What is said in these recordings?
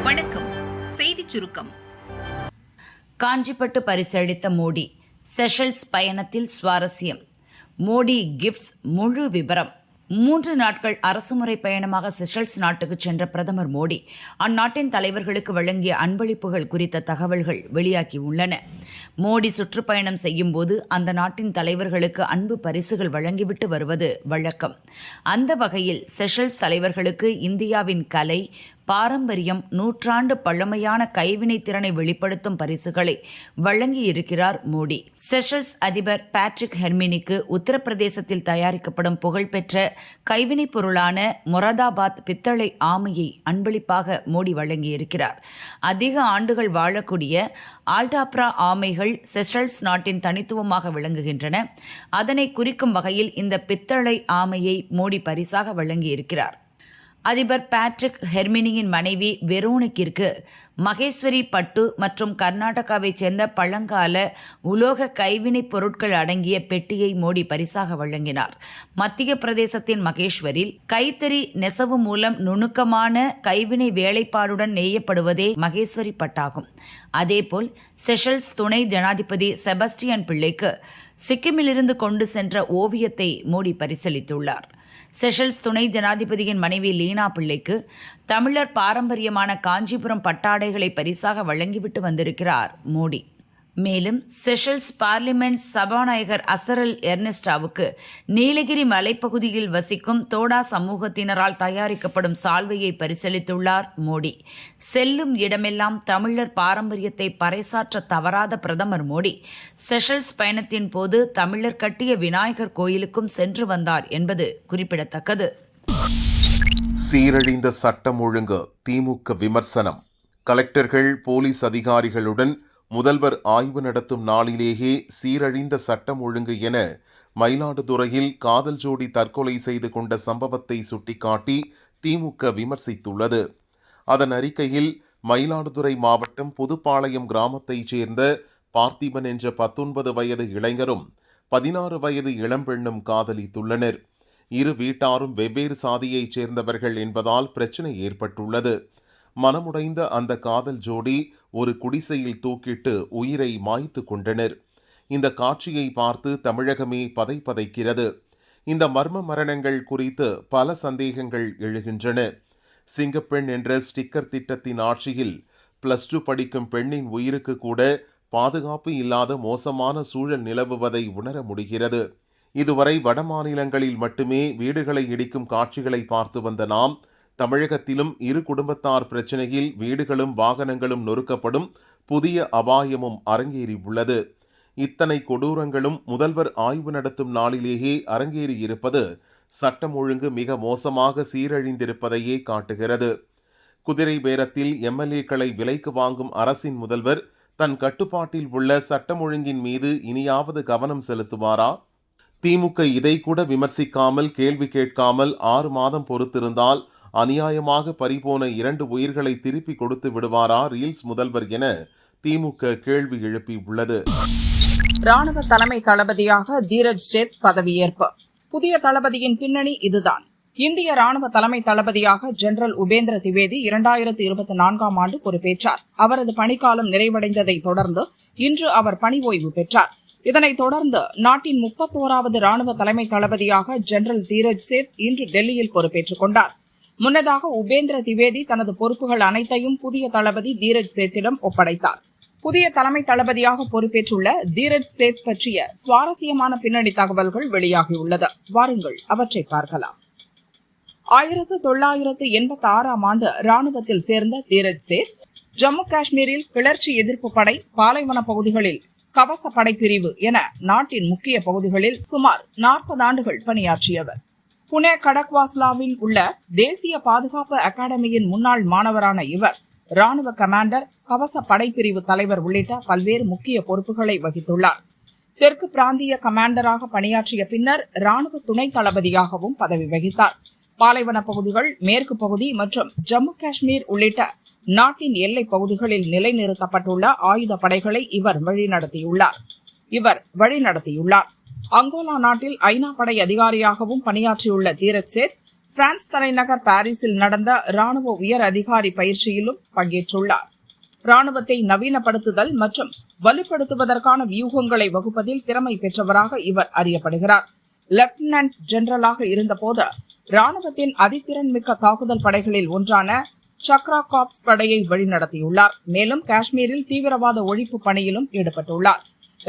வணக்கம். செய்திச் சுருக்கம். காஞ்சிப்பட்டு பரிசளித்த மோடி. செஷல்ஸ் பயணத்தில் சுவாரஸ்யம். மோடி கிஃப்ட்ஸ் முழு விபரம். 3 நாட்கள் அரசுமுறை பயணமாக செஷல்ஸ் நாட்டுக்கு சென்ற பிரதமர் மோடி அந்நாட்டின் தலைவர்களுக்கு வழங்கிய அன்பளிப்புகள் குறித்த தகவல்கள் வெளியாகியுள்ளன. மோடி சுற்றுப்பயணம் செய்யும் போது அந்த நாட்டின் தலைவர்களுக்கு அன்பு பரிசுகள் வழங்கிவிட்டு வருவது வழக்கம். அந்த வகையில் செஷல்ஸ் தலைவர்களுக்கு இந்தியாவின் கலை, பாரம்பரியம், நூற்றாண்டு பழமையான கைவினை திறனை வெளிப்படுத்தும் பரிசுகளை வழங்கியிருக்கிறார் மோடி. செஷல்ஸ் அதிபர் பேட்ரிக் ஹெர்மினிக்கு உத்தரப்பிரதேசத்தில் தயாரிக்கப்படும் புகழ்பெற்ற கைவினைப் பொருளான மொராதாபாத் பித்தளை ஆமையை அன்பளிப்பாக மோடி வழங்கியிருக்கிறார். அதிக ஆண்டுகள் வாழக்கூடிய ஆல்டாப்ரா ஆமைகள் செஷல்ஸ் நாட்டின் தனித்துவமாக விளங்குகின்றன. அதனை குறிக்கும் வகையில் இந்த பித்தளை ஆமையை மோடி பரிசாக வழங்கியிருக்கிறார். அதிபர் பேட்ரிக் ஹெர்மினியின் மனைவி வெரோனிக்கிற்கு மகேஸ்வரி பட்டு மற்றும் கர்நாடகாவைச் சேர்ந்த பழங்கால உலோக கைவினைப் பொருட்கள் அடங்கிய பெட்டியை மோடி பரிசாக வழங்கினார். மத்திய பிரதேசத்தின் மகேஸ்வரில் கைத்தறி நெசவு மூலம் நுணுக்கமான கைவினை வேலைப்பாடுடன் நெய்யப்படுவதே மகேஸ்வரி பட்டாகும். அதேபோல் செஷல்ஸ் துணை ஜனாதிபதி செபஸ்டியன் பிள்ளைக்கு சிக்கிமிலிருந்து கொண்டு சென்ற ஓவியத்தை மோடி பரிசளித்துள்ளார். செஷல்ஸ் துணை ஜனாதிபதியின் மனைவி லீனா பிள்ளைக்கு தமிழர் பாரம்பரியமான காஞ்சிபுரம் பட்டாடைகளை பரிசாக வழங்கிவிட்டு வந்திருக்கிறார் மோடி. மேலும் செஷல்ஸ் பார்லிமெண்ட் சபாநாயகர் அசரல் எர்னெஸ்டாவுக்கு நீலகிரி மலைப்பகுதியில் வசிக்கும் தோடா சமூகத்தினரால் தயாரிக்கப்படும் சால்வையை பரிசளித்துள்ளார் மோடி. செல்லும் இடமெல்லாம் தமிழர் பாரம்பரியத்தை பறைசாற்ற தவறாத பிரதமர் மோடி செஷல்ஸ் பயணத்தின் போது தமிழர் கட்டிய விநாயகர் கோயிலுக்கும் சென்று வந்தார் என்பது குறிப்பிடத்தக்கது. சீரழிந்த சட்டம் ஒழுங்கு திமுக விமர்சனம். கலெக்டர்கள், போலீஸ் அதிகாரிகளுடன் முதல்வர் ஆய்வு நடத்தும் நாளிலேயே சீரழிந்த சட்டம் ஒழுங்கு என மயிலாடுதுறையில் காதல் ஜோடி தற்கொலை செய்து கொண்ட சம்பவத்தை சுட்டிக்காட்டி திமுக விமர்சித்துள்ளது. அதன் அறிக்கையில் மயிலாடுதுறை மாவட்டம் புதுப்பாளையம் கிராமத்தைச் சேர்ந்த பார்த்திபன் என்ற 19 வயது இளைஞரும் 16 வயது இளம்பெண்ணும் காதலித்துள்ளனர். இரு வீட்டாரும் வெவ்வேறு சாதியைச் சேர்ந்தவர்கள் என்பதால் பிரச்சினை ஏற்பட்டுள்ளது. மனமுடைந்த அந்த காதல் ஜோடி ஒரு குடிசையில் தூக்கிட்டு உயிரை மாய்த்து கொண்டனர். இந்த காட்சியை பார்த்து தமிழகமே பதைக்கிறது. இந்த மர்ம மரணங்கள் குறித்து பல சந்தேகங்கள் எழுகின்றன. சிங்கப்பெண் என்ற ஸ்டிக்கர் திட்டத்தின் ஆட்சியில் +2 படிக்கும் பெண்ணின் உயிருக்கு கூட பாதுகாப்பு இல்லாத மோசமான சூழல் நிலவுவதை உணர முடிகிறது. இதுவரை வட மாநிலங்களில் மட்டுமே வீடுகளை இடிக்கும் காட்சிகளை பார்த்து வந்த நாம் தமிழகத்திலும் இரு குடும்பத்தார் பிரச்சினையில் வீடுகளும் வாகனங்களும் நொறுக்கப்படும் புதிய அபாயமும் அரங்கேறியுள்ளது. இத்தனை கொடூரங்களும் முதல்வர் ஆய்வு நடத்தும் நாளிலேயே அரங்கேறியிருப்பது சட்டம் ஒழுங்கு மிக மோசமாக சீரழிந்திருப்பதையே காட்டுகிறது. குதிரை பேரத்தில் எம்எல்ஏக்களை விலைக்கு வாங்கும் அரசின் முதல்வர் தன் கட்டுப்பாட்டில் உள்ள சட்டம் ஒழுங்கின் மீது இனியாவது கவனம் செலுத்துவாரா? திமுக இதை கூட விமர்சிக்காமல், கேள்வி கேட்காமல் 6 மாதம் பொறுத்திருந்தால் அநியாயமாக பறிபோன 2 உயிர்களை திருப்பி கொடுத்து விடுவாரா ரீல்ஸ் முதல்வர் என திமுக கேள்வி எழுப்பியுள்ளது. ராணுவ தலைமை தளபதியாக தீரஜ் சேத் பதவியேற்பு. புதிய தளபதியின் பின்னணி இதுதான். இந்திய ராணுவ தலைமை தளபதியாக ஜெனரல் உபேந்திர திவேதி 2024ஆம் ஆண்டு பொறுப்பேற்றார். அவரது பணிக்காலம் நிறைவடைந்ததை தொடர்ந்து இன்று அவர் பணி ஓய்வு பெற்றார். இதனைத் தொடர்ந்து நாட்டின் 31வது ராணுவ தலைமை தளபதியாக ஜெனரல் தீரஜ் சேத் இன்று டெல்லியில் பொறுப்பேற்றுக் கொண்டார். முன்னதாக உபேந்திர திவேதி தனது பொறுப்புகள் அனைத்தையும் புதிய தளபதி தீரஜ் சேத்திடம் ஒப்படைத்தார். புதிய தலைமை தளபதியாக பொறுப்பேற்றுள்ள தீரஜ் சேத் பற்றிய சுவாரஸ்யமான பின்னணி தகவல்கள் வெளியாகியுள்ளது. வாருங்கள் அவற்றை பார்க்கலாம். 1986ஆம் ஆண்டு ராணுவத்தில் சேர்ந்த தீரஜ் சேத் ஜம்மு காஷ்மீரில் கிளர்ச்சி எதிர்ப்பு படை, பாலைவன பகுதிகளில் கவச படைப்பிரிவு என நாட்டின் முக்கிய பகுதிகளில் சுமார் 40 ஆண்டுகள் பணியாற்றியவர். புனே கடக்வாஸ்லாவில் உள்ள தேசிய பாதுகாப்பு அகாடமியின் முன்னாள் மாணவரான இவர் ராணுவ கமாண்டர், கவச படைப்பிரிவு தலைவர் உள்ளிட்ட பல்வேறு முக்கிய பொறுப்புகளை வகித்துள்ளார். தெற்கு பிராந்திய கமாண்டராக பணியாற்றிய பின்னர் ராணுவ துணை தளபதியாகவும் பதவி வகித்தார். பாலைவன பகுதிகள், மேற்கு பகுதி மற்றும் ஜம்மு காஷ்மீர் உள்ளிட்ட நாட்டின் எல்லைப் பகுதிகளில் நிலைநிறுத்தப்பட்டுள்ள ஆயுத படைகளை இவர் வழிநடத்தியுள்ளார். அங்கோலா நாட்டில் ஐநா படை அதிகாரியாகவும் பணியாற்றியுள்ள தீரஜ் சேத் பிரான்ஸ் தலைநகர் பாரிஸில் நடந்த ராணுவ உயர் அதிகாரி பயிற்சியிலும் பங்கேற்றுள்ளார். ராணுவத்தை நவீனப்படுத்துதல் மற்றும் வலுப்படுத்துவதற்கான வியூகங்களை வகுப்பதில் திறமை பெற்றவராக இவர் அறியப்படுகிறார். லெப்டினன்ட் ஜெனரலாக இருந்தபோது ராணுவத்தின் அதிதிறன் மிக்க தாக்குதல் படைகளில் ஒன்றான சக்ரா காப்ஸ் படையை வழிநடத்தியுள்ளார். மேலும் காஷ்மீரில் தீவிரவாத ஒழிப்பு பணியிலும் ஈடுபட்டுள்ளார்.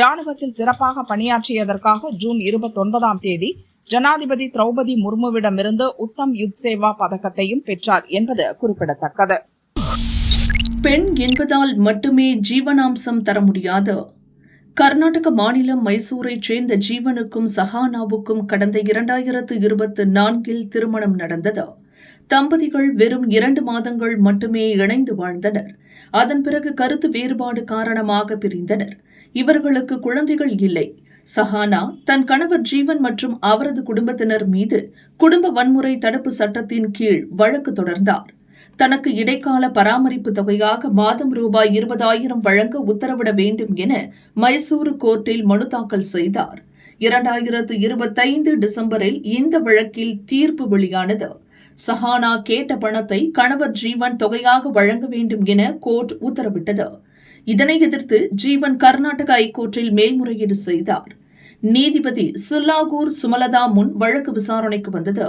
ராணுவத்தில் சிறப்பாக பணியாற்றியதற்காக ஜூன் 29ஆம் தேதி ஜனாதிபதி திரௌபதி முர்முவிடமிருந்து உத்தம் யுத் சேவா பதக்கத்தையும் பெற்றார் என்பது குறிப்பிடத்தக்கது. பெண் என்பதால் மட்டுமே ஜீவனாம்சம் தர முடியாது. கர்நாடக மாநிலம் மைசூரைச் சேர்ந்த ஜீவனுக்கும் சஹானாவுக்கும் கடந்த 2024 திருமணம் நடந்தது. தம்பதிகள் வெறும் 2 மாதங்கள் மட்டுமே இணைந்து வாழ்ந்தனர். அதன் பிறகு கருத்து வேறுபாடு காரணமாக பிரிந்தனர். இவர்களுக்கு குழந்தைகள் இல்லை. சஹானா தன் கணவர் ஜீவன் மற்றும் அவரது குடும்பத்தினர் மீது குடும்ப வன்முறை தடுப்பு சட்டத்தின் கீழ் வழக்கு தொடர்ந்தார். தனக்கு இடைக்கால பராமரிப்பு தொகையாக மாதம் ரூபாய் 20,000 வழங்க உத்தரவிட வேண்டும் என மைசூரு கோர்ட்டில் மனு தாக்கல் செய்தார். 2025 டிசம்பரில் இந்த வழக்கில் தீர்ப்பு வெளியானது. சஹானா கேட்ட பணத்தை கணவர் ஜீவன் தொகையாக வழங்க வேண்டும் என கோர்ட் உத்தரவிட்டது. இதனை எதிர்த்து ஜீவன் கர்நாடக ஐகோர்ட்டில் மேல்முறையீடு செய்தார். நீதிபதி சில்லாகூர் சுமலதா முன் வழக்கு விசாரணைக்கு வந்தது.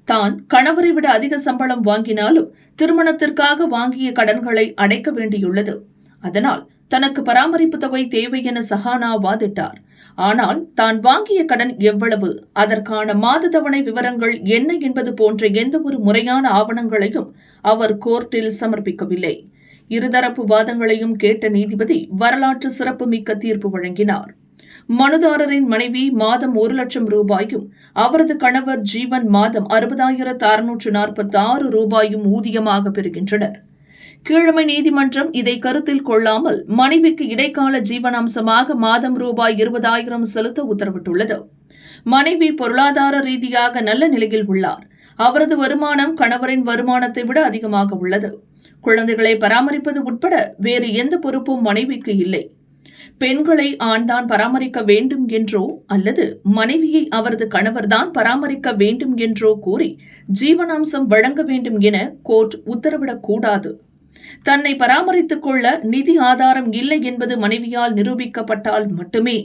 தான் கணவரை விட அதிக சம்பளம் வாங்கினாலும் திருமணத்திற்காக வாங்கிய கடன்களை அடைக்க வேண்டியுள்ளது. அதனால் தனக்கு பராமரிப்பு தொகை தேவை என சஹானா வாதிட்டார். ஆனால் தான் வாங்கிய கடன் எவ்வளவு, அதற்கான மாத தவணை விவரங்கள் என்ன என்பது போன்ற எந்த ஒரு முறையான ஆவணங்களையும் அவர் கோர்ட்டில் சமர்ப்பிக்கவில்லை. இருதரப்பு வாதங்களையும் கேட்ட நீதிபதி வரலாற்று சிறப்புமிக்க தீர்ப்பு வழங்கினார். மனுதாரரின் மனைவி மாதம் 1 லட்சம் ரூபாயும் அவரது கணவர் ஜீவன் மாதம் 60,646 ரூபாயும் ஊதியமாக பெறுகின்றனர். கீழமை நீதிமன்றம் இதை கருத்தில் கொள்ளாமல் மனைவிக்கு இடைக்கால ஜீவனாம்சமாக மாதம் ரூபாய் 20,000 செலுத்த உத்தரவிட்டுள்ளது. மனைவி பொருளாதார ரீதியாக நல்ல நிலையில் உள்ளார். அவரது வருமானம் கணவரின் வருமானத்தை விட அதிகமாக உள்ளது. குழந்தைகளை பராமரிப்பது உட்பட வேறு எந்த பொறுப்பும் மனைவிக்கு இல்லை. பெண்களை ஆண்தான் பராமரிக்க வேண்டும் என்றோ அல்லது மனைவியை அவரது கணவர்தான் பராமரிக்க வேண்டும் என்றோ கூறி ஜீவனாம்சம் வழங்க வேண்டும் என கோர்ட் உத்தரவிடக்கூடாது. தன்னை பராமரித்துக் கொள்ள நிதி ஆதாரம் இல்லை என்பது மனைவியால் நிரூபிக்கப்பட்டால் மட்டுமே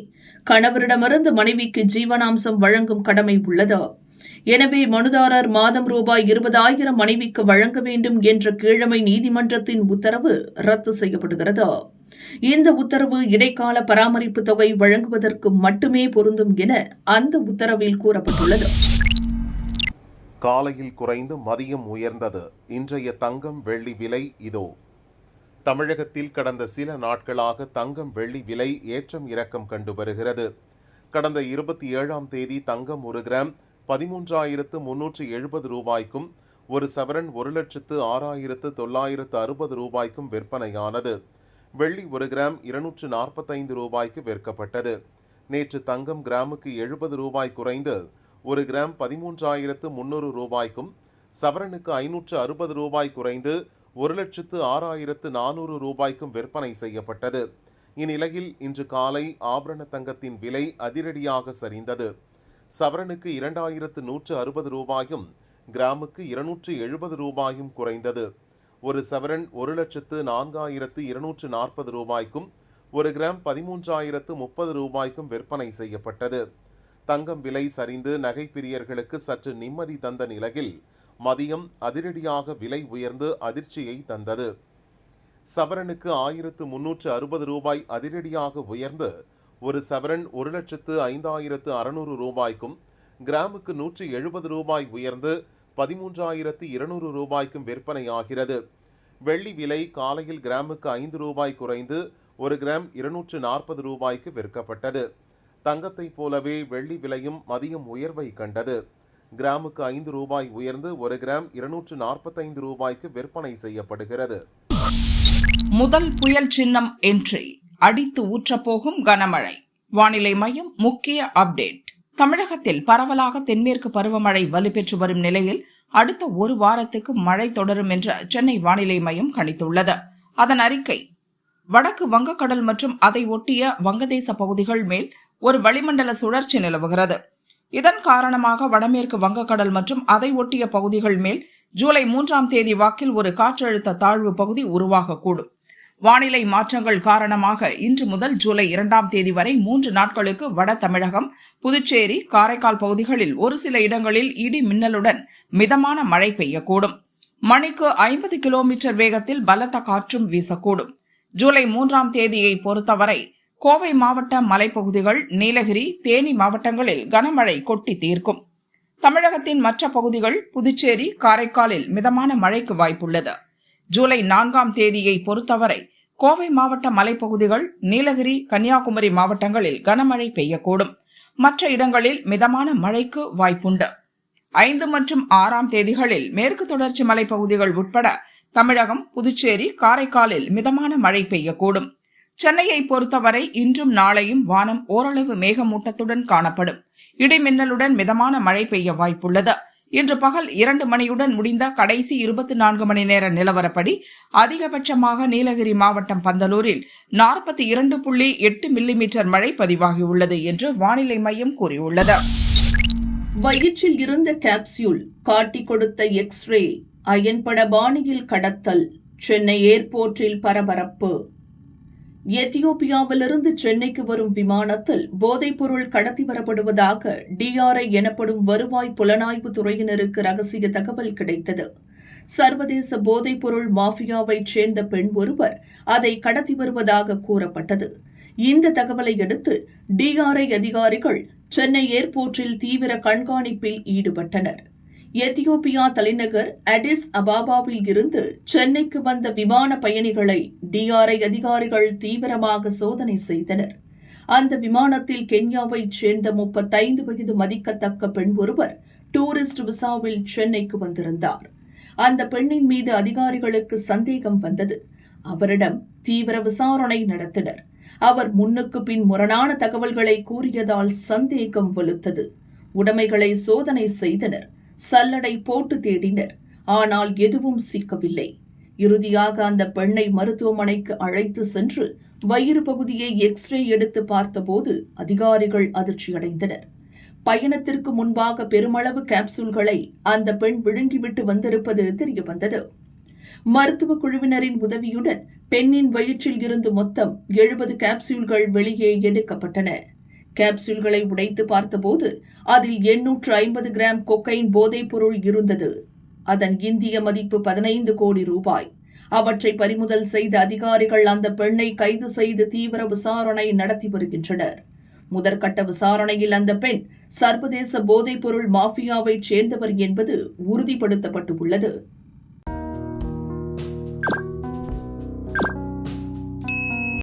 கணவரிடமிருந்து மனைவிக்கு ஜீவனாம்சம் வழங்கும் கடமை உள்ளது. எனவே மனுதாரர் மாதம் ரூபாய் 20,000 மனைவிக்கு வழங்க வேண்டும் என்ற கீழமை நீதிமன்றத்தின் உத்தரவு ரத்து செய்யப்படுகிறது. இந்த உத்தரவு இடைக்கால பராமரிப்பு தொகை வழங்குவதற்கு மட்டுமே பொருந்தும் என அந்த உத்தரவில் கூறப்பட்டுள்ளது. காலையில் குறைந்து மதியம் உயர்ந்தது. இன்றைய தங்கம் வெள்ளி விலை இதோ. தமிழகத்தில் கடந்த சில நாட்களாக தங்கம் வெள்ளி விலை ஏற்றம் இறக்கம் கண்டு வருகிறது. கடந்த 27ஆம் தேதி தங்கம் 1 கிராம் 13,370 ரூபாய்க்கும், ஒரு சவரன் 1,06,960 ரூபாய்க்கும் விற்பனையானது. வெள்ளி 1 கிராம் 245 ரூபாய்க்கு விற்கப்பட்டது. நேற்று தங்கம் கிராமுக்கு 70 ரூபாய் குறைந்து 1 கிராம் 13,300 ரூபாய்க்கும், சவரனுக்கு 560 ரூபாய் குறைந்து 1,06,400 ரூபாய்க்கும் விற்பனை செய்யப்பட்டது. இந்நிலையில் இன்று காலை ஆபரண தங்கத்தின் விலை அதிரடியாக சரிந்தது. சவரனுக்கு 2,160 ரூபாயும் கிராமுக்கு 270 ரூபாயும் குறைந்தது. ஒரு சவரன் 1,04,240 ரூபாய்க்கும், 1 கிராம் 13,030 ரூபாய்க்கும் விற்பனை செய்யப்பட்டது. தங்கம் விலை சரிந்து நகை பிரியர்களுக்கு சற்று நிம்மதி தந்த நிலையில் மதியம் அதிரடியாக விலை உயர்ந்து அதிர்ச்சியை தந்தது. சவரனுக்கு 1,360 ரூபாய் அதிரடியாக உயர்ந்து ஒரு சவரன் 1,05,600 ரூபாய்க்கும், கிராமுக்கு 170 ரூபாய் உயர்ந்து 13,200 ரூபாய்க்கும் விற்பனையாகிறது. வெள்ளி விலை காலையில் கிராமுக்கு 5 ரூபாய் குறைந்து 1 கிராம் 240 ரூபாய்க்கு விற்கப்பட்டது. தங்கத்தைப் போலவே வெள்ளி விலையும் மதியம் உயர்வை கண்டது. கிராமுக்கு 5 ரூபாய் உயர்ந்து 1 கிராம் 245 ரூபாய்க்கு விற்பனை செய்யப்படுகிறது. முதல் புயல் சின்னம் என்ட்ரி, அடித்து ஊற்றப்போகும் கனமழை. வானிலை மையம் முக்கிய அப்டேட். தமிழகத்தில் பரவலாக தென்மேற்கு பருவமழை வலுப்பெற்று வரும் நிலையில் அடுத்த 1 வாரத்துக்கு மழை தொடரும் என்று சென்னை வானிலை மையம் கணித்துள்ளது. அதன் அறிக்கை: வடக்கு வங்கக்கடல் மற்றும் அதை ஒட்டிய வங்கதேச பகுதிகள் மேல் ஒரு வளிமண்டல சுழற்சி நிலவுகிறது. இதன் காரணமாக வடமேற்கு வங்கக்கடல் மற்றும் அதை ஒட்டிய பகுதிகள் மேல் ஜூலை 3ஆம் தேதி வாக்கில் ஒரு காற்றழுத்த தாழ்வு பகுதி உருவாகக்கூடும். வானிலை மாற்றங்கள் காரணமாக இன்று முதல் ஜூலை 2ஆம் தேதி வரை 3 நாட்களுக்கு வட தமிழகம், புதுச்சேரி, காரைக்கால் பகுதிகளில் ஒரு சில இடங்களில் இடி மின்னலுடன் மிதமான மழை பெய்யக்கூடும். மணிக்கு 50 கிலோமீட்டர் வேகத்தில் பலத்த காற்றும் வீசக்கூடும். ஜூலை 3ஆம் தேதியை பொறுத்தவரை கோவை மாவட்ட மலைப்பகுதிகள், நீலகிரி, தேனி மாவட்டங்களில் கனமழை கொட்டி தீர்க்கும். தமிழகத்தின் மற்ற பகுதிகள், புதுச்சேரி, காரைக்காலில் மிதமான மழைக்கு வாய்ப்புள்ளது. ஜூலை 4ஆம் தேதியை பொறுத்தவரை கோவை மாவட்ட மலைப்பகுதிகள், நீலகிரி, கன்னியாகுமரி மாவட்டங்களில் கனமழை பெய்யக்கூடும். மற்ற இடங்களில் மிதமான மழைக்கு வாய்ப்புண்டு. 5 மற்றும் 6ஆம் தேதிகளில் மேற்கு தொடர்ச்சி மலைப்பகுதிகள் உட்பட தமிழகம், புதுச்சேரி, காரைக்காலில் மிதமான மழை பெய்யக்கூடும். சென்னையை பொறுத்தவரை இன்றும் நாளையும் வானம் ஓரளவு மேகமூட்டத்துடன் காணப்படும். இடி மின்னலுடன் மிதமான மழை பெய்ய வாய்ப்புள்ளது. இன்று பகல் 2 மணியுடன் முடிந்த கடைசி 24 மணி நேர நிலவரப்படி அதிகபட்சமாக நீலகிரி மாவட்டம் பந்தலூரில் 42.8 மில்லிமீட்டர் மழை பதிவாகியுள்ளது என்று வானிலை மையம் கூறியுள்ளது. வயிற்றில் இருந்த கேப்சியூல் காட்டிக் கொடுத்த எக்ஸ்ரே அயன்பட பாணியில் கடத்தல். சென்னை ஏர்போர்ட்டில் பரபரப்பு. எத்தியோப்பியாவிலிருந்து சென்னைக்கு வரும் விமானத்தில் போதைப்பொருள் கடத்தி வரப்படுவதாக டிஆர்ஐ எனப்படும் வருவாய் புலனாய்வு துறையினருக்கு ரகசிய தகவல் கிடைத்தது. சர்வதேச போதைப்பொருள் மாஃபியாவைச் சேர்ந்த பெண் ஒருவர் அதை கடத்தி வருவதாக கூறப்பட்டது. இந்த தகவலை அடுத்து டிஆர்ஐ அதிகாரிகள் சென்னை ஏர்போர்ட்டில் தீவிர கண்காணிப்பில் ஈடுபட்டனர். எத்தியோப்பியா தலைநகர் அடிஸ் அபாபாவில் இருந்து சென்னைக்கு வந்த விமான பயணிகளை டிஆர்ஐ அதிகாரிகள் தீவிரமாக சோதனை செய்தனர். அந்த விமானத்தில் கென்யாவைச் சேர்ந்த 35 வயது மதிக்கத்தக்க பெண் ஒருவர் டூரிஸ்ட் விசாவில் சென்னைக்கு வந்திருந்தார். அந்த பெண்ணின் மீது அதிகாரிகளுக்கு சந்தேகம் வந்தது. அவரிடம் தீவிர விசாரணை நடத்தினர். அவர் முன்னுக்கு பின் முரணான தகவல்களை கூறியதால் சந்தேகம் வலுத்தது. உடைமைகளை சோதனை செய்தனர். சல்லடை போட்டு தேடினர். ஆனால் எதுவும் சிக்கவில்லை. இறுதியாக அந்த பெண்ணை மருத்துவமனைக்கு அழைத்து சென்று வயிறு பகுதியை எக்ஸ்ரே எடுத்து பார்த்தபோது அதிகாரிகள் அதிர்ச்சியடைந்தனர். பயணத்திற்கு முன்பாக பெருமளவு கேப்சூல்களை அந்த பெண் விழுங்கிவிட்டு வந்திருப்பது தெரியவந்தது. மருத்துவ குழுவினரின் உதவியுடன் பெண்ணின் வயிற்றில் இருந்து மொத்தம் 70 கேப்சூல்கள் வெளியே எடுக்கப்பட்டன. கேப்சூல்களை உடைத்து பார்த்தபோது அதில் 850 கிராம் கொக்கைன் போதைப் பொருள் இருந்தது. அதன் இந்திய மதிப்பு 15 கோடி ரூபாய். அவற்றை பறிமுதல் செய்த அதிகாரிகள் அந்த பெண்ணை கைது செய்து தீவிர விசாரணை நடத்தி வருகின்றனர். முதற்கட்ட விசாரணையில் அந்த பெண் சர்வதேச போதைப் பொருள் மாஃபியாவைச் சேர்ந்தவர் என்பது உறுதிப்படுத்தப்பட்டுள்ளது.